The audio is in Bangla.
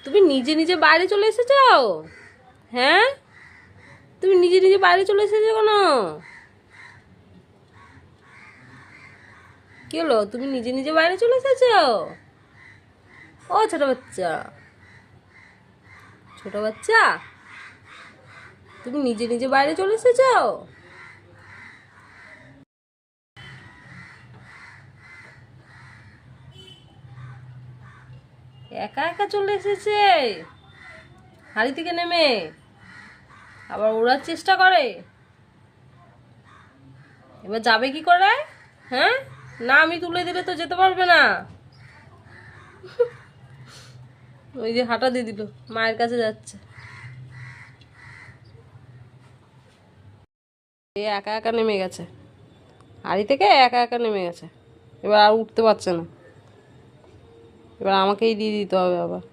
তুমি নিজে নিজে বাইরে চলে এসেছো? হ্যাঁ, তুমি নিজে নিজে বাইরে চলে এসেছো কেন? কি হলো, তুমি নিজে নিজে বাইরে চলে এসেছো? ও ছোট বাচ্চা, ছোট বাচ্চা, তুমি নিজে নিজে বাইরে চলে এসেছো? একা একা চলে এসেছে হাড়ি থেকে নেমে, আবার ওড়ার চেষ্টা করে। এবার যাবে কি করে? হ্যাঁ, না আমি তুলে দিলে তো যেতে পারবে না। ওই যে হাঁটা দিয়ে দিল, মায়ের কাছে যাচ্ছে। এ একা একা নেমে গেছে, হাড়ি থেকে একা একা নেমে গেছে। এবার আর উঠতে পারছে না, এবার আমাকেই দিয়ে দিতে হবে আবার।